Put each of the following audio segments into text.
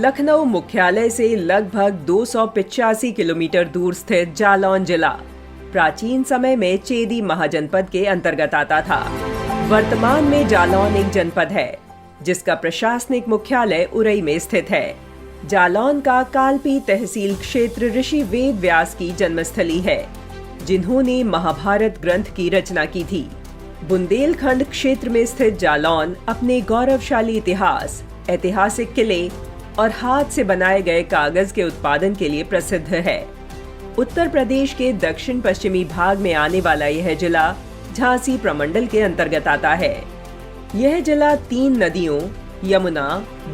लखनऊ मुख्यालय से लगभग 285 किलोमीटर दूर स्थित जालौन जिला प्राचीन समय में चेदी महाजनपद के अंतर्गत आता था। वर्तमान में जालौन एक जनपद है जिसका प्रशासनिक मुख्यालय उरई में स्थित है। जालौन का कालपी तहसील क्षेत्र ऋषि वेद व्यास की जन्मस्थली है, जिन्होंने महाभारत ग्रंथ की रचना की थी। बुंदेलखंड क्षेत्र में स्थित जालौन अपने गौरवशाली इतिहास, ऐतिहासिक किले और हाथ से बनाए गए कागज के उत्पादन के लिए प्रसिद्ध है। उत्तर प्रदेश के दक्षिण पश्चिमी भाग में आने वाला यह जिला झांसी प्रमंडल के अंतर्गत आता है। यह जिला 3 नदियों यमुना,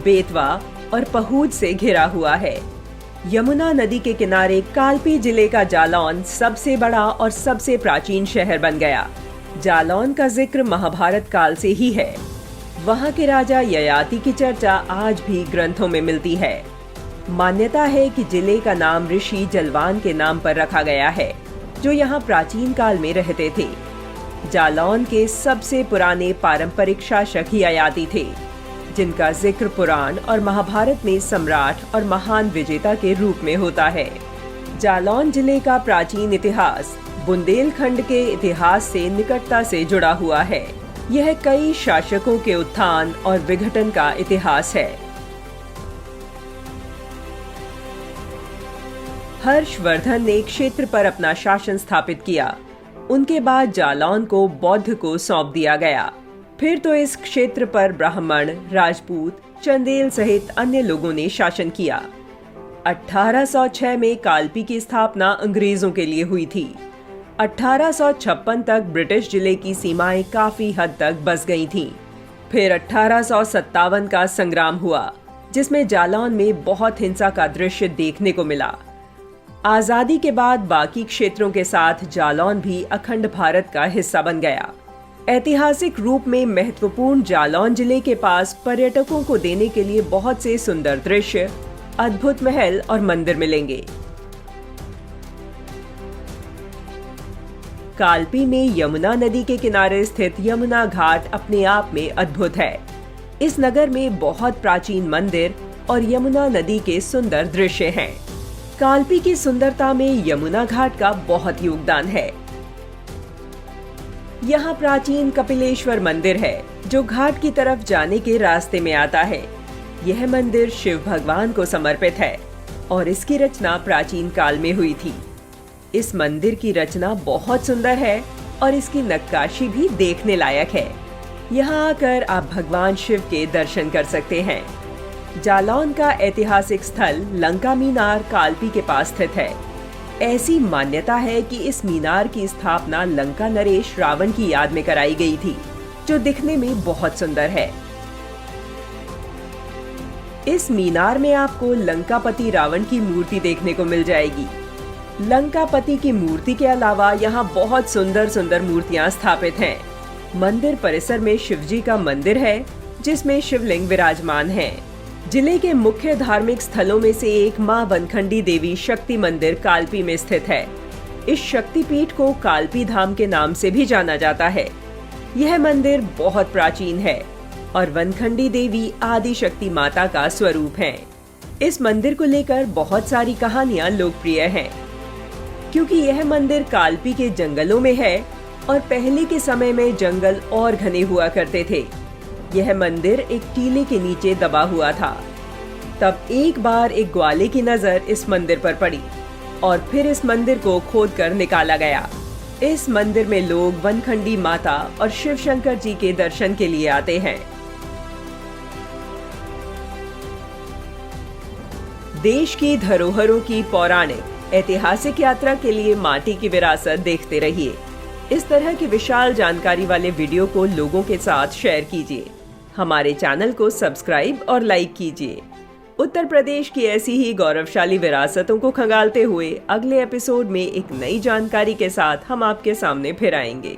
बेतवा और पहुज से घिरा हुआ है। यमुना नदी के किनारे कालपी जिले का जालौन सबसे बड़ा और सबसे प्राचीन शहर बन गया। जालौन का जिक्र महाभारत काल से ही है। वहाँ के राजा ययाति की चर्चा आज भी ग्रंथों में मिलती है। मान्यता है कि जिले का नाम ऋषि जलवान के नाम पर रखा गया है, जो यहाँ प्राचीन काल में रहते थे। जालौन के सबसे पुराने पारंपरिक शासक ही ययाति थे, जिनका जिक्र पुराण और महाभारत में सम्राट और महान विजेता के रूप में होता है। जालौन जिले का प्राचीन इतिहास बुंदेलखंड के इतिहास से निकटता से जुड़ा हुआ है। यह कई शासकों के उत्थान और विघटन का इतिहास है। हर्षवर्धन ने क्षेत्र पर अपना शासन स्थापित किया। उनके बाद जालौन को बौद्ध को सौंप दिया गया। फिर तो इस क्षेत्र पर ब्राह्मण, राजपूत, चंदेल सहित अन्य लोगों ने शासन किया। 1806 में कालपी की स्थापना अंग्रेजों के लिए हुई थी। 1856 तक ब्रिटिश जिले की सीमाएं काफी हद तक बस गई थीं। फिर 1857 का संग्राम हुआ, जिसमें जालौन में बहुत हिंसा का दृश्य देखने को मिला। आजादी के बाद बाकी क्षेत्रों के साथ जालौन भी अखंड भारत का हिस्सा बन गया। ऐतिहासिक रूप में महत्वपूर्ण जालौन जिले के पास पर्यटकों को देने के लिए बहुत से सुंदर दृश्य, अद्भुत महल और मंदिर मिलेंगे। कालपी में यमुना नदी के किनारे स्थित यमुना घाट अपने आप में अद्भुत है। इस नगर में बहुत प्राचीन मंदिर और यमुना नदी के सुंदर दृश्य हैं। कालपी की सुंदरता में यमुना घाट का बहुत योगदान है। यहाँ प्राचीन कपिलेश्वर मंदिर है, जो घाट की तरफ जाने के रास्ते में आता है। यह मंदिर शिव भगवान को समर्पित है और इसकी रचना प्राचीन काल में हुई थी। इस मंदिर की रचना बहुत सुंदर है और इसकी नक्काशी भी देखने लायक है। यहाँ आकर आप भगवान शिव के दर्शन कर सकते हैं। जालौन का ऐतिहासिक स्थल लंका मीनार कालपी के पास स्थित है। ऐसी मान्यता है कि इस मीनार की स्थापना लंका नरेश रावण की याद में कराई गई थी, जो दिखने में बहुत सुंदर है। इस मीनार में आपको लंकापति रावण की मूर्ति देखने को मिल जाएगी। लंकापति की मूर्ति के अलावा यहाँ बहुत सुंदर सुंदर मूर्तियाँ स्थापित हैं। मंदिर परिसर में शिवजी का मंदिर है, जिसमें शिवलिंग विराजमान है। जिले के मुख्य धार्मिक स्थलों में से एक मां वनखंडी देवी शक्ति मंदिर कालपी में स्थित है। इस शक्तिपीठ को कालपी धाम के नाम से भी जाना जाता है। यह मंदिर बहुत प्राचीन है और वनखंडी देवी आदि शक्ति माता का स्वरूप है। इस मंदिर को लेकर बहुत सारी कहानियां लोकप्रिय हैं, क्योंकि यह मंदिर कालपी के जंगलों में है और पहले के समय में जंगल और घने हुआ करते थे। यह मंदिर एक टीले के नीचे दबा हुआ था। तब एक बार एक ग्वाले की नजर इस मंदिर पर पड़ी और फिर इस मंदिर को खोदकर निकाला गया। इस मंदिर में लोग वनखंडी माता और शिव शंकर जी के दर्शन के लिए आते हैं। देश की धरोहरों की पौराणिक ऐतिहासिक यात्रा के लिए माटी की विरासत देखते रहिए। इस तरह की विशाल जानकारी वाले वीडियो को लोगों के साथ शेयर कीजिए। हमारे चैनल को सब्सक्राइब और लाइक कीजिए। उत्तर प्रदेश की ऐसी ही गौरवशाली विरासतों को खंगालते हुए अगले एपिसोड में एक नई जानकारी के साथ हम आपके सामने फिर आएंगे।